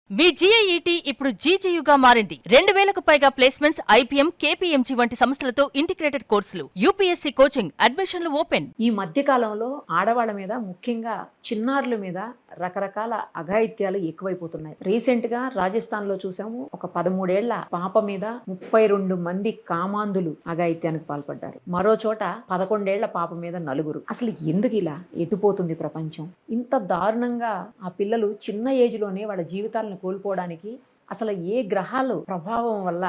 మీ జీఐఈటీ ఇప్పుడు జీజీయూగా మారింది. 2000కు పైగా ప్లేస్మెంట్స్, ఐపీఎం, కేపీఎంజీ వంటి సంస్థలతో ఇంటిగ్రేటెడ్ కోర్సులు. యూపీఎస్సీ కోచింగ్, అడ్మిషన్లు ఓపెన్. ఈ మధ్య కాలంలో ఆడవాళ్ళ మీద, ముఖ్యంగా చిన్నారుల మీద రకరకాల అఘాయిత్యాలు ఎక్కువైపోతున్నాయి. రీసెంట్ గా రాజస్థాన్ లో చూసాము, ఒక 13 ఏళ్ల పాప మీద 32 మంది కామాంధులు అఘాయిత్యానికి పాల్పడ్డారు. మరో చోట 11 ఏళ్ల పాప మీద 4. అసలు ఎందుకు ఇలా ఎత్తుపోతుంది ప్రపంచం? ఇంత దారుణంగా ఆ పిల్లలు చిన్న ఏజ్ లోనే వాళ్ళ జీవితాలను కోల్పోవడానికి అసలు ఏ గ్రహాల ప్రభావం వల్ల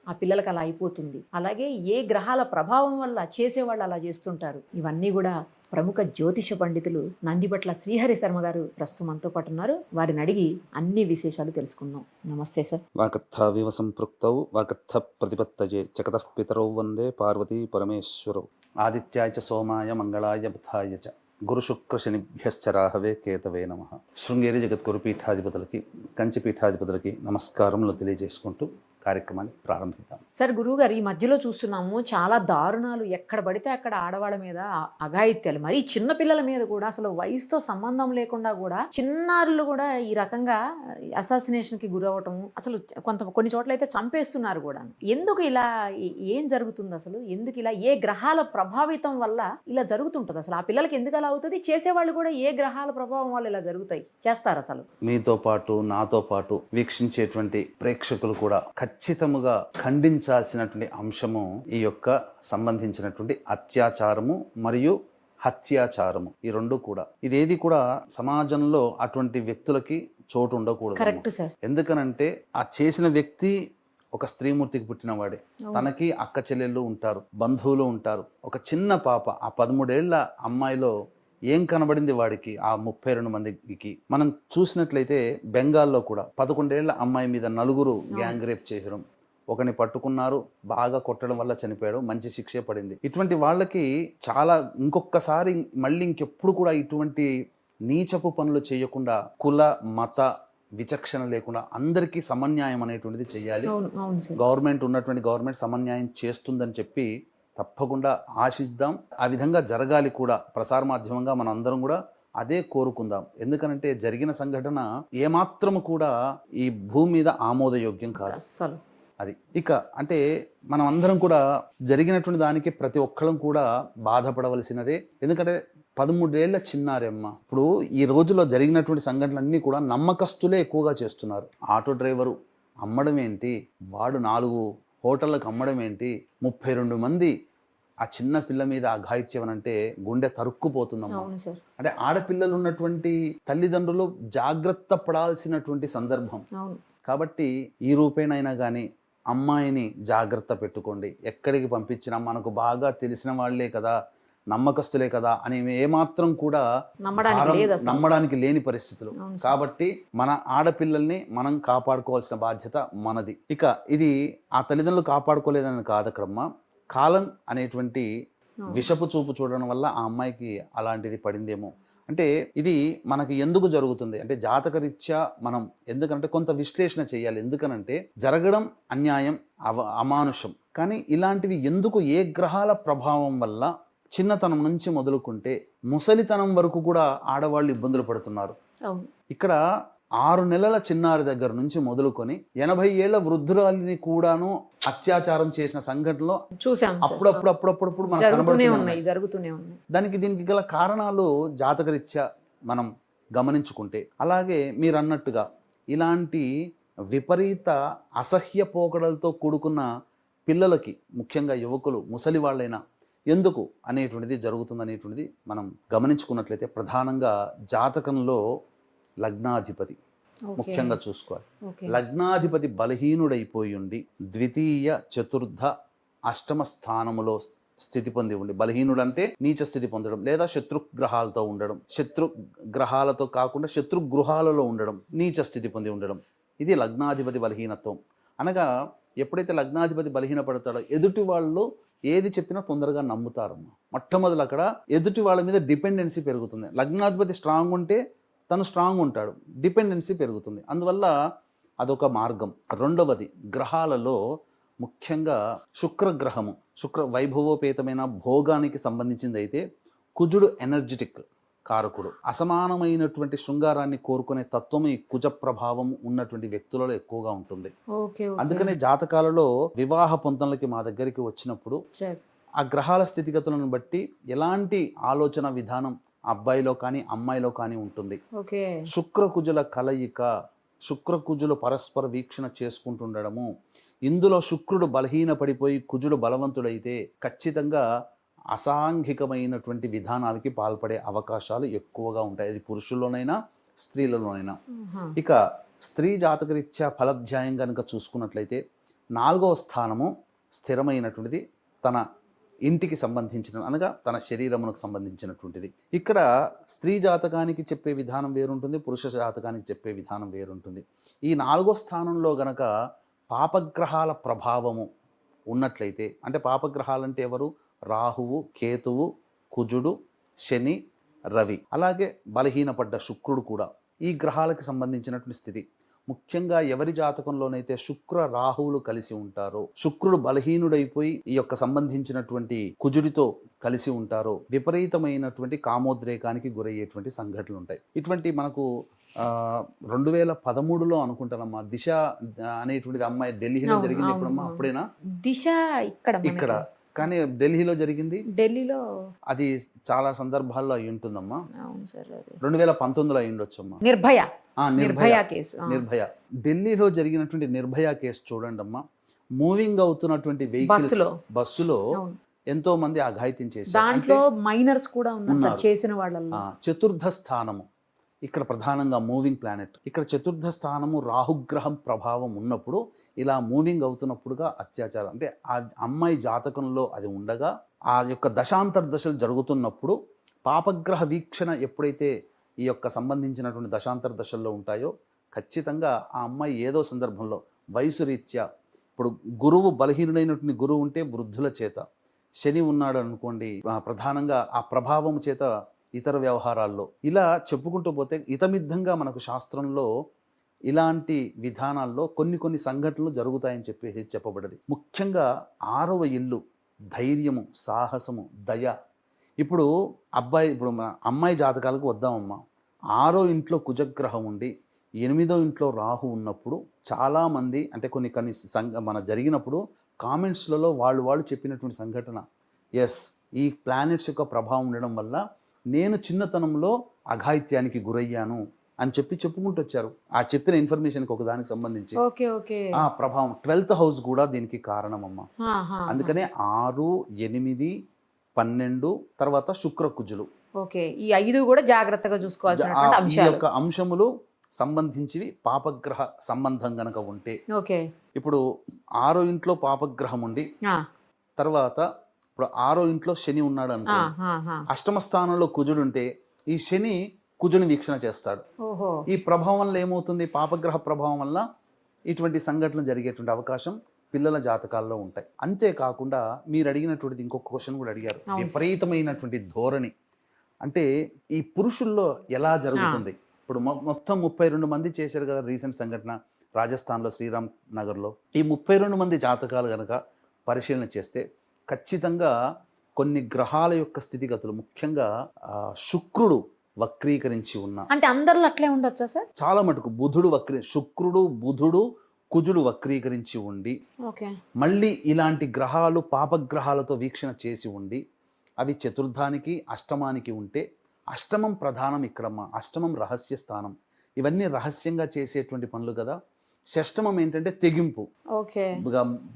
ఆ పిల్లలకు అలా అయిపోతుంది? అలాగే ఏ గ్రహాల ప్రభావం వల్ల చేసేవాళ్ళు అలా చేస్తుంటారు? ఇవన్నీ కూడా ప్రముఖ జ్యోతిష పండితులు నందిబట్ల శ్రీహరి శర్మ గారు ప్రస్తుతం మనతో పాటు ఉన్నారు. వారిని అడిగి అన్ని విశేషాలు తెలుసుకుందాం. నమస్తే సార్. వాకర్థావివ సంపృక్తౌ వాకర్థ ప్రతిపత్తయే జగతః పితరౌ వందే పార్వతీ పరమేశ్వరౌ ఆదిత్యాయ చ సోమాయ మంగళాయ బుధాయ చ గురు శుక్ర శనిభ్యశ్చరాహవే కేతవే నమః. శృంగేరి జగద్గురు పీఠాధిపతులకి, కంచి పీఠాధిపతులకి నమస్కారములు తెలియజేసుకుంటూ కార్యక్రమాన్ని ప్రారంభిద్దాం. సార్, గురువు గారు, ఈ మధ్యలో చూస్తున్నాము చాలా దారుణాలు. ఎక్కడ పడితే అక్కడ ఆడవాళ్ళ మీద అఘాయిత్యాలు, మరీ చిన్న పిల్లల మీద కూడా, అసలు వయసుతో సంబంధం లేకుండా కూడా చిన్నారులు కూడా ఈ రకంగా అసాసినేషన్ కి గురవటం, అసలు కొన్ని చోట్ల అయితే చంపేస్తున్నారు కూడా. ఎందుకు ఇలా? ఏం జరుగుతుంది అసలు? ఎందుకు ఇలా? ఏ గ్రహాల ప్రభావితం వల్ల ఇలా జరుగుతుంటది? అసలు ఆ పిల్లలకి ఎందుకు అలా అవుతుంది? చేసేవాళ్ళు కూడా ఏ గ్రహాల ప్రభావం వల్ల ఇలా జరుగుతాయి చేస్తారు? అసలు మీతో పాటు నాతో పాటు వీక్షించేటువంటి ప్రేక్షకులు కూడా ఖచ్చితముగా ఖండించాల్సినటువంటి అంశము ఈ యొక్క సంబంధించినటువంటి అత్యాచారము మరియు హత్యాచారము. ఈ రెండు కూడా, ఇదేది కూడా సమాజంలో అటువంటి వ్యక్తులకి చోటు ఉండకూడదు. Correct sir. ఎందుకనంటే ఆ చేసిన వ్యక్తి ఒక స్త్రీమూర్తికి పుట్టినవాడే. తనకి అక్క చెల్లెళ్ళు ఉంటారు, బంధువులు ఉంటారు. ఒక చిన్న పాప, ఆ 13 ఏళ్ల అమ్మాయిలో ఏం కనబడింది వాడికి? ఆ 32 మందికి మనం చూసినట్లయితే బెంగాల్లో కూడా 11 ఏళ్ల అమ్మాయి మీద 4 గ్యాంగ్ రేప్ చేసడం, ఒకని పట్టుకున్నారు, బాగా కొట్టడం వల్ల చనిపోయాడు, మంచి శిక్షే పడింది. ఇటువంటి వాళ్ళకి చాలా ఇంకొకసారి మళ్ళీ ఇంకెప్పుడు కూడా ఇటువంటి నీచపు పనులు చేయకుండా, కుల మత విచక్షణ లేకుండా అందరికీ సమన్యాయం అనేటువంటిది చెయ్యాలి. గవర్నమెంట్ సమన్యాయం చేస్తుందని చెప్పి తప్పకుండా ఆశిద్దాం. ఆ విధంగా జరగాలి కూడా. ప్రసార మాధ్యమంగా మనం అందరం కూడా అదే కోరుకుందాం. ఎందుకనంటే జరిగిన సంఘటన ఏమాత్రము కూడా ఈ భూమి మీద ఆమోదయోగ్యం కాదు. అది ఇక అంటే మనం అందరం కూడా జరిగినటువంటి దానికి ప్రతి ఒక్కళ్ళం కూడా బాధపడవలసినదే. ఎందుకంటే 13 ఏళ్ల చిన్నారమ్మ. ఇప్పుడు ఈ రోజులో జరిగినటువంటి సంఘటనలన్నీ కూడా నమ్మకస్తులే ఎక్కువగా చేస్తున్నారు. ఆటో డ్రైవరు అమ్మడం ఏంటి, వాడు 4 హోటళ్ళకు అమ్మడం ఏంటి, 32 మంది ఆ చిన్న పిల్ల మీద అఘాయిత్యం అంటే గుండె తరుక్కుపోతుందమ్మా. అంటే ఆడపిల్లలు ఉన్నటువంటి తల్లిదండ్రులు జాగ్రత్త పడాల్సినటువంటి సందర్భం. కాబట్టి ఈ రూపేణైనా కానీ అమ్మాయిని జాగ్రత్త పెట్టుకోండి. ఎక్కడికి పంపించినా మనకు బాగా తెలిసిన వాళ్లే కదా, నమ్మకస్తులే కదా అని ఏమాత్రం కూడా నమ్మడానికి లేని పరిస్థితులు. కాబట్టి మన ఆడపిల్లల్ని మనం కాపాడుకోవాల్సిన బాధ్యత మనది. ఇక ఇది ఆ తల్లిదండ్రులు కాపాడుకోలేదని కాదు అక్కడమ్మా, కాలం అనేటువంటి విషపు చూపు చూడడం వల్ల ఆ అమ్మాయికి అలాంటిది పడిందేమో. అంటే ఇది మనకి ఎందుకు జరుగుతుంది అంటే జాతకరీత్యా మనం ఎందుకంటే కొంత విశ్లేషణ చేయాలి. ఎందుకనంటే జరగడం అన్యాయం, అమానుషం. కానీ ఇలాంటివి ఎందుకు, ఏ గ్రహాల ప్రభావం వల్ల చిన్నతనం నుంచి మొదలుకుంటే ముసలితనం వరకు కూడా ఆడవాళ్ళు ఇబ్బందులు పడుతున్నారు. ఇక్కడ 6 నెలల చిన్నారి దగ్గర నుంచి మొదలుకొని 80 ఏళ్ల వృద్ధురాలిని కూడాను అత్యాచారం చేసిన సంఘటనలో చూసాం. అప్పుడప్పుడు మనకు కనబడుతూనే ఉన్నాయి. దీనికి గల కారణాలు జాతకరీత్యా మనం గమనించుకుంటే, అలాగే మీరు అన్నట్టుగా ఇలాంటి విపరీత అసహ్య పోకడలతో కూడుకున్న పిల్లలకి, ముఖ్యంగా యువకులు, ముసలి వాళ్ళైనా ఎందుకు అనేటువంటిది జరుగుతుందనేటువంటిది మనం గమనించుకున్నట్లయితే ప్రధానంగా జాతకంలో లగ్నాధిపతి ముఖ్యంగా చూసుకోవాలి. లగ్నాధిపతి బలహీనుడైపోయి ఉండి ద్వితీయ, చతుర్థ, అష్టమ స్థానములో స్థితి పొంది ఉండి, బలహీనుడు అంటే నీచ స్థితి పొందడం లేదా శత్రుగ్రహాలతో ఉండడం, శత్రుగ్రహాలతో కాకుండా శత్రుగృహాలలో ఉండడం, నీచ స్థితి పొంది ఉండడం, ఇది లగ్నాధిపతి బలహీనత్వం. అనగా ఎప్పుడైతే లగ్నాధిపతి బలహీనపడతాడో ఎదుటి వాళ్ళు ఏది చెప్పినా తొందరగా నమ్ముతారమ్మా. మొట్టమొదలు అక్కడ ఎదుటి వాళ్ళ మీద డిపెండెన్సీ పెరుగుతుంది. లగ్నాధిపతి స్ట్రాంగ్ ఉంటే తను స్ట్రాంగ్ ఉంటాడు, డిపెండెన్సీ పెరుగుతుంది. అందువల్ల అదొక మార్గం. రెండవది, గ్రహాలలో ముఖ్యంగా శుక్రగ్రహము, వైభవోపేతమైన భోగానికి సంబంధించింది అయితే కుజుడు ఎనర్జెటిక్ కారకుడు. అసమానమైనటువంటి శృంగారాన్ని కోరుకునే తత్వం ఈ కుజ ప్రభావం ఉన్నటువంటి వ్యక్తులలో ఎక్కువగా ఉంటుంది. అందుకనే జాతకాలలో వివాహ పొంతనలకి మా దగ్గరికి వచ్చినప్పుడు ఆ గ్రహాల స్థితిగతులను బట్టి ఎలాంటి ఆలోచన విధానం అబ్బాయిలో కానీ అమ్మాయిలో కానీ ఉంటుంది. శుక్రకుజుల కలయిక, శుక్రకుజులు పరస్పర వీక్షణ చేసుకుంటుండడము, ఇందులో శుక్రుడు బలహీనపడిపోయి కుజుడు బలవంతుడైతే ఖచ్చితంగా అసాంఘికమైనటువంటి విధానాలకి పాల్పడే అవకాశాలు ఎక్కువగా ఉంటాయి. అది పురుషుల్లోనైనా స్త్రీలలోనైనా. ఇక స్త్రీ జాతకరీత్యా ఫలాధ్యాయం కనుక చూసుకున్నట్లయితే 4వ స్థానము స్థిరమైనటువంటిది, తన ఇంటికి సంబంధించిన అనగా తన శరీరమునకు సంబంధించినటువంటిది. ఇక్కడ స్త్రీ జాతకానికి చెప్పే విధానం వేరుంటుంది, పురుష జాతకానికి చెప్పే విధానం వేరుంటుంది. ఈ 4వ స్థానంలో గనక పాపగ్రహాల ప్రభావము ఉన్నట్లయితే, అంటే పాపగ్రహాలంటే ఎవరు? రాహువు, కేతువు, కుజుడు, శని, రవి, అలాగే బలహీనపడ్డ శుక్రుడు కూడా ఈ గ్రహాలకు సంబంధించినటువంటి స్థితి. ముఖ్యంగా ఎవరి జాతకంలోనైతే శుక్ర రాహువులు కలిసి ఉంటారో, శుక్రుడు బలహీనుడైపోయి ఈ యొక్క సంబంధించినటువంటి కుజుడితో కలిసి ఉంటారో విపరీతమైనటువంటి కామోద్రేకానికి గురయ్యేటువంటి సంఘటనలు ఉంటాయి. ఇటువంటి మనకు 2013లో అనుకుంటానమ్మా, దిశ అనేటువంటిది అమ్మాయి ఢిల్లీలో జరిగింది. ఎప్పుడమ్మా? అప్పుడేనా? దిశ ఇక్కడ కానీ ఢిల్లీలో జరిగింది. ఢిల్లీలో అది చాలా సందర్భాల్లో అయి ఉంటుందమ్మా. 2019లో అయి ఉండొచ్చమ్మా. నిర్భయ కేసు. నిర్భయ ఢిల్లీలో జరిగినటువంటి నిర్భయ కేసు చూడండి అమ్మా. మూవింగ్ అవుతున్నటువంటి వెహికల్స్ బస్సులో ఎంతో మంది అఘాయిత్యం చేశారు. దాంట్లో మైనర్స్ కూడా ఉన్నారు చేసిన వాళ్ళలో. చతుర్థ స్థానము ఇక్కడ ప్రధానంగా మూవింగ్ ప్లానెట్. ఇక్కడ చతుర్థ స్థానము రాహుగ్రహం ప్రభావం ఉన్నప్పుడు ఇలా మూవింగ్ అవుతున్నప్పుడుగా అత్యాచారం, అంటే ఆ అమ్మాయి జాతకంలో అది ఉండగా ఆ యొక్క దశాంతర దశలు జరుగుతున్నప్పుడు పాపగ్రహ వీక్షణ ఎప్పుడైతే ఈ యొక్క సంబంధించినటువంటి దశాంతర దశల్లో ఉంటాయో ఖచ్చితంగా ఆ అమ్మాయి ఏదో సందర్భంలో వయసు రీత్యా, ఇప్పుడు గురువు బలహీనుడైనటువంటి గురువు ఉంటే వృద్ధుల చేత, శని ఉన్నాడు అనుకోండి ప్రధానంగా ఆ ప్రభావం చేత ఇతర వ్యవహారాల్లో, ఇలా చెప్పుకుంటూ పోతే ఇతమిద్ధంగా మనకు శాస్త్రంలో ఇలాంటి విధానాల్లో కొన్ని సంఘటనలు జరుగుతాయని చెప్పేసి చెప్పబడింది. ముఖ్యంగా 6వ ఇల్లు ధైర్యము, సాహసము, దయ. ఇప్పుడు మన అమ్మాయి జాతకాలకు వద్దామమ్మా. 6వ ఇంట్లో కుజగ్రహం ఉండి 8వ ఇంట్లో రాహు ఉన్నప్పుడు చాలామంది, అంటే కొన్ని మన జరిగినప్పుడు కామెంట్స్లలో వాళ్ళు చెప్పినటువంటి సంఘటన, ఎస్ ఈ ప్లానెట్స్ యొక్క ప్రభావం ఉండడం వల్ల నేను చిన్నతనంలో అఘాయిత్యానికి గురయ్యాను అని చెప్పుకుంటూ వచ్చారు. ఆ చెప్పిన ఇన్ఫర్మేషన్కి ఒకదానికి సంబంధించి ఆ ప్రభావం 12th హౌస్ కూడా దీనికి కారణమమ్మా. అందుకనే 6, 8, 12 తర్వాత శుక్రకుజులు, ఈ 5 కూడా జాగ్రత్తగా చూసుకోవాల్సిన ఈ యొక్క అంశములు సంబంధించివి పాపగ్రహ సంబంధం గనక ఉంటే. ఇప్పుడు 6వ ఇంట్లో పాపగ్రహం ఉండి తర్వాత ఇప్పుడు 6వ ఇంట్లో శని ఉన్నాడు అనుకో, అష్టమ స్థానంలో కుజుడు ఉంటే ఈ శని కుజుని వీక్షణ చేస్తాడు. ఈ ప్రభావం వల్ల ఏమవుతుంది? పాపగ్రహ ప్రభావం వల్ల ఇటువంటి సంఘటనలు జరిగేటువంటి అవకాశం పిల్లల జాతకాల్లో ఉంటాయి. అంతేకాకుండా మీరు అడిగినటువంటిది ఇంకొక క్వశ్చన్ కూడా అడిగారు, విపరీతమైనటువంటి ధోరణి. అంటే ఈ పురుషుల్లో ఎలా జరుగుతుంది? ఇప్పుడు మొత్తం 32 మంది చేశారు కదా రీసెంట్ సంఘటన రాజస్థాన్లో శ్రీరామ్ నగర్లో. ఈ 32 మంది జాతకాలు కనుక పరిశీలన చేస్తే ఖచ్చితంగా కొన్ని గ్రహాల యొక్క స్థితిగతులు, ముఖ్యంగా శుక్రుడు వక్రీకరించి ఉన్న, అంటే అందరిలో అట్లే ఉండొచ్చా సార్? చాలా మటుకు శుక్రుడు, బుధుడు, కుజుడు వక్రీకరించి ఉండి మళ్ళీ ఇలాంటి గ్రహాలు పాపగ్రహాలతో వీక్షణ చేసి ఉండి అవి చతుర్థానికి, అష్టమానికి ఉంటే, అష్టమం ప్రధానం ఇక్కడమ్మా. అష్టమం రహస్య స్థానం. ఇవన్నీ రహస్యంగా చేసేటువంటి పనులు కదా. షష్టమం ఏంటంటే తెగింపు,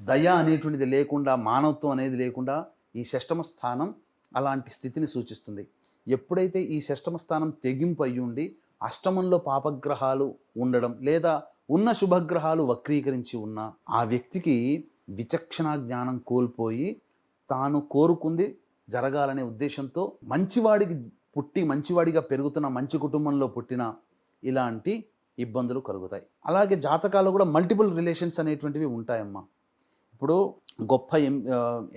దయ అనేటువంటిది లేకుండా, మానవత్వం అనేది లేకుండా ఈ షష్టమ స్థానం అలాంటి స్థితిని సూచిస్తుంది. ఎప్పుడైతే ఈ షష్టమ స్థానం తెగింపు అయ్యి ఉండి అష్టమంలో పాపగ్రహాలు ఉండడం లేదా ఉన్న శుభగ్రహాలు వక్రీకరించి ఉన్న ఆ వ్యక్తికి విచక్షణ జ్ఞానం కోల్పోయి తాను కోరుకుంది జరగాలనే ఉద్దేశంతో మంచివాడికి పుట్టి మంచివాడిగా పెరుగుతున్న, మంచి కుటుంబంలో పుట్టిన ఇలాంటి ఇబ్బందులు కలుగుతాయి. అలాగే జాతకాలు కూడా మల్టిపుల్ రిలేషన్స్ అనేటువంటివి ఉంటాయమ్మా. ఇప్పుడు గొప్ప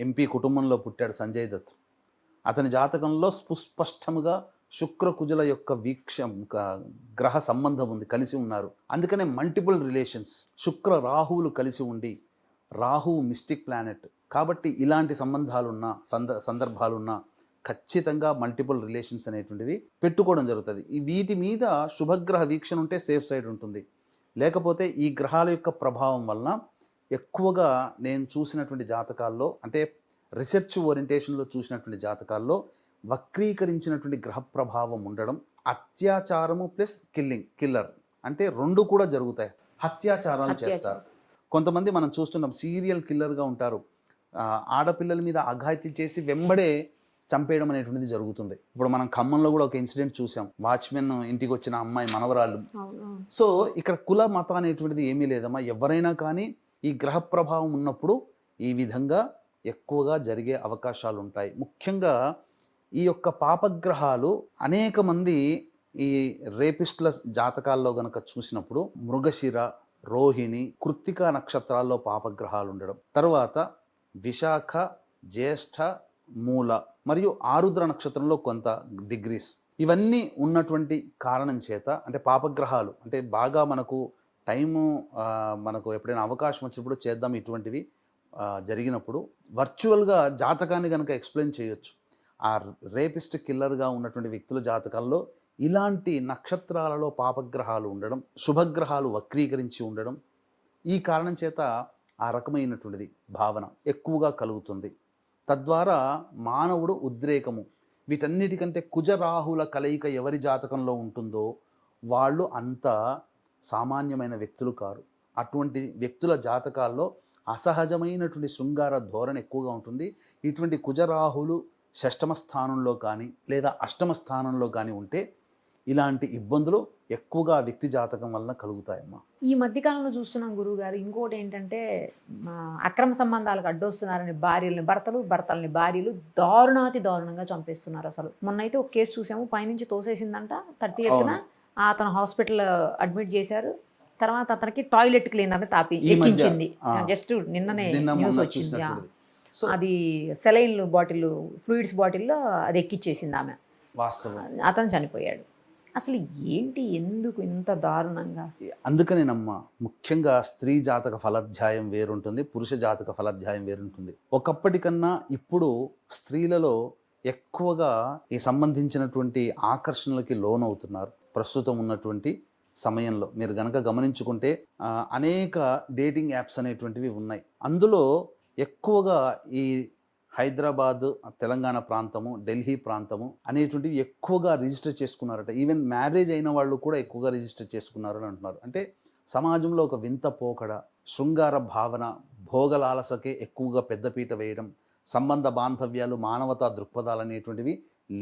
ఎంపీ కుటుంబంలో పుట్టాడు సంజయ్ దత్. అతని జాతకంలో సుస్పష్టముగా శుక్రకుజుల యొక్క గ్రహ సంబంధం ఉంది, కలిసి ఉన్నారు. అందుకనే మల్టిపుల్ రిలేషన్స్. శుక్ర రాహువులు కలిసి ఉండి, రాహువు మిస్టిక్ ప్లానెట్ కాబట్టి ఇలాంటి సంబంధాలున్నా సందర్భాలున్నా ఖచ్చితంగా మల్టిపుల్ రిలేషన్స్ అనేటువంటివి పెట్టుకోవడం జరుగుతుంది. వీటి మీద శుభగ్రహ వీక్షణ ఉంటే సేఫ్ సైడ్ ఉంటుంది. లేకపోతే ఈ గ్రహాల యొక్క ప్రభావం వలన ఎక్కువగా నేను చూసినటువంటి జాతకాల్లో, అంటే రీసెర్చ్ ఓరియంటేషన్లో చూసినటువంటి జాతకాల్లో వక్రీకరించినటువంటి గ్రహ ప్రభావం ఉండడం, అత్యాచారము ప్లస్ కిల్లర్ అంటే రెండు కూడా జరుగుతాయి. అత్యాచారాలు చేస్తారు. కొంతమంది మనం చూస్తున్నాం సీరియల్ కిల్లర్గా ఉంటారు. ఆడపిల్లల మీద అఘాయిత్యం చేసి వెంబడే చంపేయడం అనేటువంటిది జరుగుతుంది. ఇప్పుడు మనం ఖమ్మంలో కూడా ఒక ఇన్సిడెంట్ చూసాం. వాచ్మెన్ ఇంటికి వచ్చిన అమ్మాయి మనవరాళ్ళు. సో ఇక్కడ కుల మత అనేటువంటిది ఏమీ లేదమ్మా. ఎవరైనా కానీ ఈ గ్రహ ప్రభావం ఉన్నప్పుడు ఈ విధంగా ఎక్కువగా జరిగే అవకాశాలు ఉంటాయి. ముఖ్యంగా ఈ యొక్క పాపగ్రహాలు అనేక మంది ఈ రేపిస్టుల జాతకాల్లో గనక చూసినప్పుడు మృగశిర, రోహిణి, కృత్తిక నక్షత్రాల్లో పాపగ్రహాలు ఉండడం, తర్వాత విశాఖ, జ్యేష్ఠ, మూల మరియు ఆరుద్ర నక్షత్రంలో కొంత డిగ్రీస్, ఇవన్నీ ఉన్నటువంటి కారణం చేత, అంటే పాపగ్రహాలు అంటే బాగా మనకు టైము మనకు ఎప్పుడైనా అవకాశం వచ్చినప్పుడు చేద్దాం ఇటువంటివి జరిగినప్పుడు వర్చువల్గా జాతకాన్ని కనుక ఎక్స్ప్లెయిన్ చేయొచ్చు. ఆ రేపిస్ట్ కిల్లర్గా ఉన్నటువంటి వ్యక్తుల జాతకాల్లో ఇలాంటి నక్షత్రాలలో పాపగ్రహాలు ఉండడం, శుభగ్రహాలు వక్రీకరించి ఉండడం, ఈ కారణం చేత ఆ రకమైనటువంటిది భావన ఎక్కువగా కలుగుతుంది. తద్వారా మానవుడు ఉద్రేకము, వీటన్నిటికంటే కుజరాహుల కలయిక ఎవరి జాతకంలో ఉంటుందో వాళ్ళు అంత సామాన్యమైన వ్యక్తులు కారు. అటువంటి వ్యక్తుల జాతకాల్లో అసహజమైనటువంటి శృంగార ధోరణి ఎక్కువగా ఉంటుంది. ఇటువంటి కుజరాహులు షష్టమ స్థానంలో కానీ లేదా అష్టమ స్థానంలో కానీ ఉంటే ఇలాంటి ఇబ్బందులు ఎక్కువగా వ్యక్తి జాతకం వలన కలుగుతాయమ్మా. ఈ మధ్యకాలంలో చూస్తున్నాం గురువు గారు, ఇంకోటి ఏంటంటే అక్రమ సంబంధాలకు అడ్డొస్తున్నారని భర్తల్ని భార్యలు దారుణాతి దారుణంగా చంపేస్తున్నారు. అసలు మొన్నైతే ఒక కేసు చూసాము, పైనుంచి తోసేసిందంట 30th అతను హాస్పిటల్ అడ్మిట్ చేశారు. తర్వాత అతనికి టాయిలెట్ క్లీనర్ని ఎక్కించింది. జస్ట్ నిన్ననే న్యూస్ వచ్చింది. అది సెలైన్ బాటిల్, ఫ్లూయిడ్స్ బాటిల్లో అది ఎక్కిచ్చేసింది ఆమె. వాస్తవం. అతను చనిపోయాడు. అసలు ఏంటి, ఎందుకు ఇంత దారుణంగా? అందుకనేనమ్మా ముఖ్యంగా స్త్రీ జాతక ఫలాధ్యాయం వేరుంటుంది, పురుష జాతక ఫలాధ్యాయం వేరుంటుంది. ఒకప్పటికన్నా ఇప్పుడు స్త్రీలలో ఎక్కువగా ఈ సంబంధించినటువంటి ఆకర్షణలకి లోనవుతున్నారు. ప్రస్తుతం ఉన్నటువంటి సమయంలో మీరు గనక గమనించుకుంటే అనేక డేటింగ్ యాప్స్ అనేటువంటివి ఉన్నాయి. అందులో ఎక్కువగా ఈ హైదరాబాద్, తెలంగాణ ప్రాంతము, ఢిల్లీ ప్రాంతము అనేటువంటివి ఎక్కువగా రిజిస్టర్ చేసుకున్నారట. ఈవెన్ మ్యారేజ్ అయిన వాళ్ళు కూడా ఎక్కువగా రిజిస్టర్ చేసుకున్నారని అంటున్నారు. అంటే సమాజంలో ఒక వింత పోకడ, శృంగార భావన, భోగలాలసకే ఎక్కువగా పెద్దపీట వేయడం, సంబంధ బాంధవ్యాలు, మానవతా దృక్పథాలు అనేటువంటివి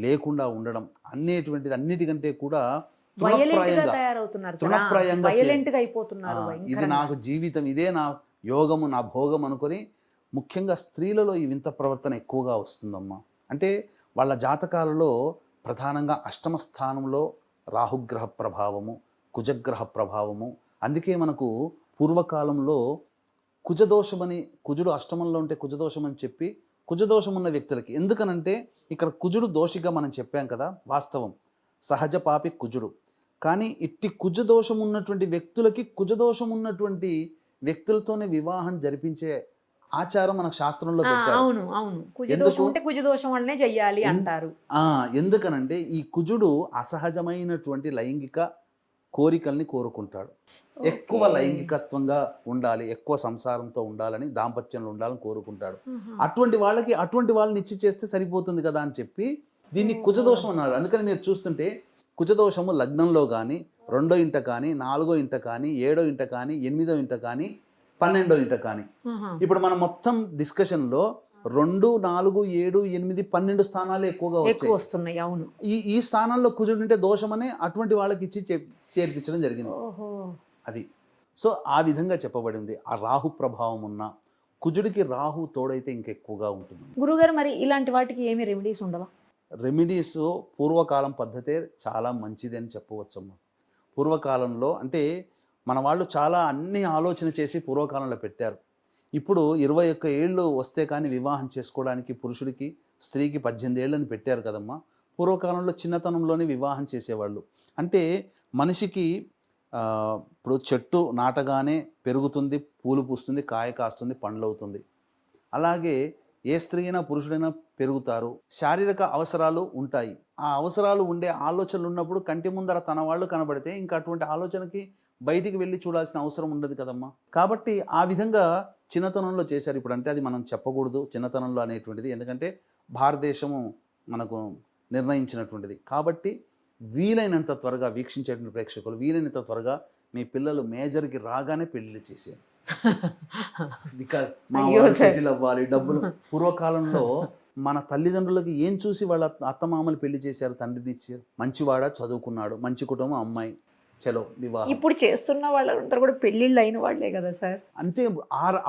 లేకుండా ఉండడం అనేటువంటిది అన్నిటికంటే కూడా తృణప్రాయంగా ఇది నాకు జీవితం, ఇదే నా యోగము, నా భోగం అనుకొని ముఖ్యంగా స్త్రీలలో ఈ వింత ప్రవర్తన ఎక్కువగా వస్తుందమ్మా. అంటే వాళ్ళ జాతకాలలో ప్రధానంగా అష్టమ స్థానంలో రాహుగ్రహ ప్రభావము, కుజగ్రహ ప్రభావము. అందుకే మనకు పూర్వకాలంలో కుజదోషమని, కుజుడు అష్టమంలో ఉంటే కుజదోషం అని చెప్పి కుజదోషం ఉన్న వ్యక్తులకి, ఎందుకనంటే ఇక్కడ కుజుడు దోషిగా మనం చెప్పాం కదా, వాస్తవం సహజ పాపి కుజుడు. కానీ ఇట్టి కుజదోషం ఉన్నటువంటి వ్యక్తులకి కుజదోషం ఉన్నటువంటి వ్యక్తులతోనే వివాహం జరిపించే ఆచారం మన శాస్త్రంలో పెట్టారు. అవును అవును, కుజదోషం ఉంటే కుజదోషం వల్లనే చెయ్యాలి అంటారు. ఎందుకనంటే ఈ కుజుడు అసహజమైనటువంటి లైంగిక కోరికల్ని కోరుకుంటాడు. ఎక్కువ లైంగికత్వంగా ఉండాలి, ఎక్కువ సంసారంతో ఉండాలని, దాంపత్యంలో ఉండాలని కోరుకుంటాడు. అటువంటి వాళ్ళని ఇచ్చి చేస్తే సరిపోతుంది కదా అని చెప్పి దీన్ని కుజదోషం అన్నారు. అందుకని మీరు చూస్తుంటే కుజదోషము లగ్నంలో కానీ, 2వ ఇంట కానీ, 4వ ఇంట కానీ, 7వ ఇంట కానీ, 8వ ఇంట కానీ, 12వ ఇంట కానీ, ఇప్పుడు మనం మొత్తం డిస్కషన్లో 2, 4, 7, 8, 12 స్థానాలు ఎక్కువగా వస్తున్నాయి. అవును, ఈ స్థానాల్లో కుజుడు ఉంటే దోషమనే అటువంటి వాళ్ళకి ఇచ్చి చేర్పించడం జరిగింది. అది సో ఆ విధంగా చెప్పబడింది. ఆ రాహు ప్రభావం ఉన్న కుజుడికి రాహు తోడైతే ఇంకెక్కువగా ఉంటుంది. గురుగారు, మరి ఇలాంటి వాటికి ఏమి రెమెడీస్ ఉండవా? రెమెడీస్ పూర్వకాలం పద్ధతే చాలా మంచిది అని చెప్పవచ్చమ్మా. పూర్వకాలంలో అంటే మన వాళ్ళు చాలా అన్ని ఆలోచన చేసి పూర్వకాలంలో పెట్టారు. ఇప్పుడు 21 ఏళ్ళు వస్తే కానీ వివాహం చేసుకోవడానికి పురుషుడికి, స్త్రీకి 18 ఏళ్ళని పెట్టారు కదమ్మా. పూర్వకాలంలో చిన్నతనంలోనే వివాహం చేసేవాళ్ళు. అంటే మనిషికి ఇప్పుడు చెట్టు నాటగానే పెరుగుతుంది, పూలు పూస్తుంది, కాయ కాస్తుంది, పండ్లు అవుతుంది. అలాగే ఏ స్త్రీ అయినా పురుషుడైనా పెరుగుతారు, శారీరక అవసరాలు ఉంటాయి. ఆ అవసరాలు ఉండే ఆలోచనలు ఉన్నప్పుడు కంటి ముందర తన వాళ్ళు కనబడితే ఇంకా అటువంటి ఆలోచనకి బయటికి వెళ్ళి చూడాల్సిన అవసరం ఉండదు కదమ్మా. కాబట్టి ఆ విధంగా చిన్నతనంలో చేశారు. ఇప్పుడు అంటే అది మనం చెప్పకూడదు చిన్నతనంలో అనేటువంటిది, ఎందుకంటే భారతదేశము మనకు నిర్ణయించినటువంటిది. కాబట్టి వీలైనంత త్వరగా వీక్షించేటువంటి ప్రేక్షకులు వీలైనంత త్వరగా మీ పిల్లలు మేజర్కి రాగానే పెళ్లి చేసేయండి. బికాజ్ మా వాళ్ళు సెటిల్ అవ్వాలి, డబ్బులు. పూర్వకాలంలో మన తల్లిదండ్రులకి ఏం చూసి వాళ్ళ అత్తమామలు పెళ్లి చేశారు, తండ్రిని ఇచ్చారు? మంచివాడా, చదువుకున్నాడు, మంచి కుటుంబం, అమ్మాయి, చలో వివాహం. ఇప్పుడు చేస్తున్న వాళ్ళందరూ కూడా పెళ్ళిళ్ళు అయిన వాళ్ళే కదా సార్. అంతే.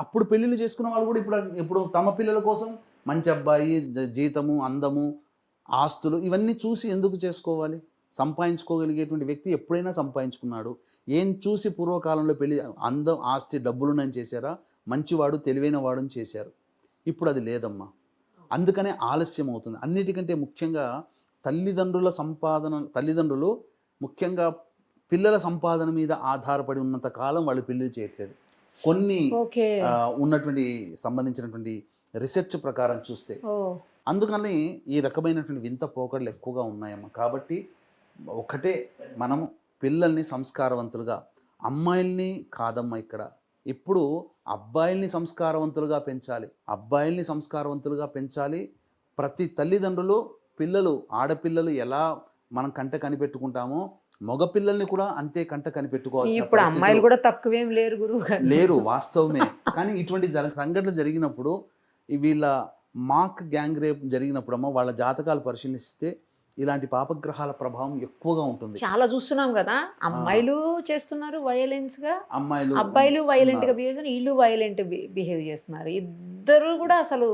అప్పుడు పెళ్లిళ్ళు చేసుకున్న వాళ్ళు కూడా ఇప్పుడు తమ పిల్లల కోసం మంచి అబ్బాయి, జీతము, అందము, ఆస్తులు ఇవన్నీ చూసి ఎందుకు చేసుకోవాలి? సంపాదించుకోగలిగేటువంటి వ్యక్తి ఎప్పుడైనా సంపాదించుకున్నాడు. ఏం చూసి పూర్వకాలంలో పెళ్లి అందం, ఆస్తి, డబ్బులునని చేశారా? మంచివాడు, తెలివైన వాడుని చేశారు. ఇప్పుడు అది లేదమ్మా. అందుకనే ఆలస్యం అవుతుంది. అన్నిటికంటే ముఖ్యంగా తల్లిదండ్రులు ముఖ్యంగా పిల్లల సంపాదన మీద ఆధారపడి ఉన్నంత కాలం వాళ్ళు పెళ్లి చేయట్లేదు. కొన్ని ఉన్నటువంటి సంబంధించినటువంటి రీసెర్చ్ ప్రకారం చూస్తే అందుకని ఈ రకమైనటువంటి వింత పోకడలు ఎక్కువగా ఉన్నాయమ్మా. కాబట్టి ఒకటే, మనము పిల్లల్ని సంస్కారవంతులుగా, అమ్మాయిల్ని కాదమ్మా ఇక్కడ, ఇప్పుడు అబ్బాయిల్ని సంస్కారవంతులుగా పెంచాలి. ప్రతి తల్లిదండ్రులు ఆడపిల్లలు ఎలా మనం కంట కనిపెట్టుకుంటామో మగపిల్లల్ని కూడా అంతే కంట కనిపెట్టుకోవాలి. ఇప్పుడు అమ్మాయిలు కూడా తక్కువేం లేరు గురువు గారు. లేరు, వాస్తవమే. కానీ ఇటువంటి సంఘటనలు జరిగినప్పుడు, వీళ్ళ మాక్ గ్యాంగ్ రేప్ జరిగినప్పుడు అమ్మ వాళ్ళ జాతకాలు పరిశీలిస్తే ఇలాంటి పాపగ్రహాల ప్రభావం ఎక్కువగా ఉంటుంది. చాలా చూస్తున్నాం కదా, అమ్మాయిలు చేస్తున్నారు వైలెన్స్ గా, అబ్బాయిలు వైలెంట్ గా బిహేవ్ చేస్తున్నారు, వీళ్ళు వైలెంట్ బిహేవ్ చేస్తున్నారు. ఇద్దరు కూడా అసలు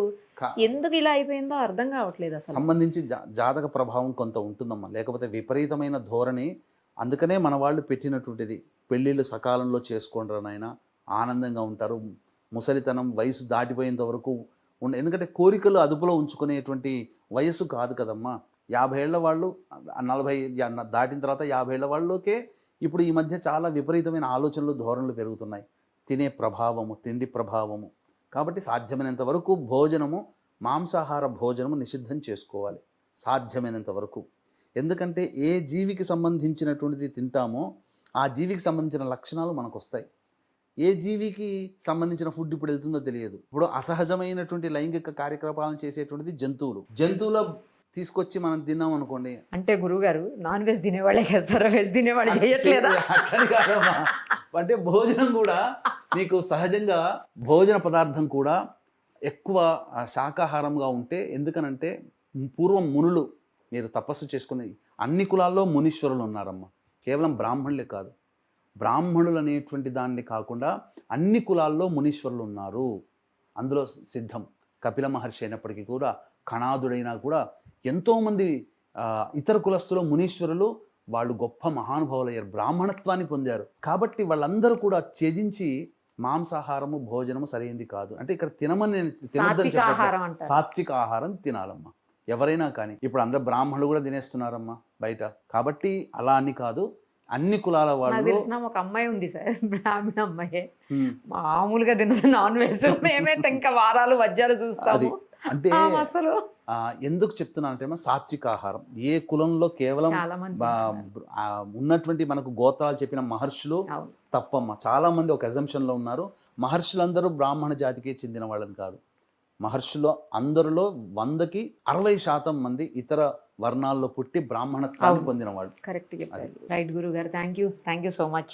ఎందుకు ఇలా అయిపోయిందో అర్థం కావట్లేదు. అసలు సంబంధించి జాతక ప్రభావం కొంత ఉంటుందమ్మా, లేకపోతే విపరీతమైన ధోరణి. అందుకనే మన వాళ్ళు పెట్టినటువంటిది, పెళ్ళిళ్ళు సకాలంలో చేసుకోండి నాయన, ఆనందంగా ఉంటారు, ముసలితనం వయసు దాటిపోయేంత వరకు ఎందుకంటే కోరికలు అదుపులో ఉంచుకునేటువంటి వయసు కాదు కదమ్మా. 50 ఏళ్ల వాళ్ళు 40 దాటిన తర్వాత 50 ఏళ్ల వాళ్ళకే ఇప్పుడు ఈ మధ్య చాలా విపరీతమైన ఆలోచనలు, ధోరణులు పెరుగుతున్నాయి. తినే ప్రభావము, తిండి ప్రభావము. కాబట్టి సాధ్యమైనంత వరకు మాంసాహార భోజనము నిషిద్ధం చేసుకోవాలి సాధ్యమైనంత వరకు. ఎందుకంటే ఏ జీవికి సంబంధించినటువంటిది తింటామో ఆ జీవికి సంబంధించిన లక్షణాలు మనకు వస్తాయి. ఏ జీవికి సంబంధించిన ఫుడ్ ఇప్పుడు వెళ్తుందో తెలియదు. ఇప్పుడు అసహజమైనటువంటి లైంగిక కార్యకలాపాలను చేసేటువంటిది జంతువుల తీసుకొచ్చి మనం తిన్నాం అనుకోండి. అంటే గురువుగారు నాన్ వెజ్ తినేవాళ్ళే చేస్తారా, వెజ్ తినేవాళ్ళు చేయట్లేదా? అట్లని కాదమ్మా. అంటే భోజనం కూడా మీకు సహజంగా భోజన పదార్థం కూడా ఎక్కువ శాకాహారంగా ఉంటే, ఎందుకనంటే పూర్వం మునులు, మీరు తపస్సు చేసుకునే అన్ని కులాల్లో మునీశ్వరులు ఉన్నారమ్మా, కేవలం బ్రాహ్మణులే కాదు. బ్రాహ్మణులు అనేటువంటి దాన్ని కాకుండా అన్ని కులాల్లో మునీశ్వరులు ఉన్నారు. అందులో సిద్ధం కపిల మహర్షి అయినప్పటికీ కూడా, కణాదుడైనా కూడా ఎంతోమంది ఇతర కులస్తులు మునీశ్వరులు, వాళ్ళు గొప్ప మహానుభావులయ్యారు, బ్రాహ్మణత్వాన్ని పొందారు. కాబట్టి వాళ్ళందరూ కూడా త్యజించి మాంసాహారము భోజనము సరైనది కాదు అంటే ఇక్కడ తినద్దని చెప్పారు. సాత్విక ఆహారం తినాలమ్మా ఎవరైనా కానీ. ఇప్పుడు అందరు బ్రాహ్మణులు కూడా తినేస్తున్నారమ్మా బయట. కాబట్టి అలా అని కాదు, అన్ని కులాల వాళ్ళు. తెలిసిన ఒక అమ్మాయి ఉంది సార్, బ్రాహ్మణ అమ్మాయి, మామూలుగా తినదు నాన్ వెజ్. మేమైతే ఇంకా వారాలు వజ్యాలు చూస్తాము. అంటే అసలు ఎందుకు చెప్తున్నానంటే సాత్విక ఆహారం ఏ కులంలో కేవలం ఉన్నటువంటి మనకు గోత్రాలు చెప్పిన మహర్షులు తప్పమ్మ. చాలా మంది ఒక అజంప్షన్ లో ఉన్నారు, మహర్షులందరూ బ్రాహ్మణ జాతికి చెందిన వాళ్ళని కాదు. మహర్షులు అందరిలో 100కి 60% మంది ఇతర వర్ణాల్లో పుట్టి బ్రాహ్మణత్వాన్ని పొందిన వాళ్ళు. కరెక్ట్ చెప్పారు. రైట్ గురువు గారు, థ్యాంక్ యూ సో మచ్.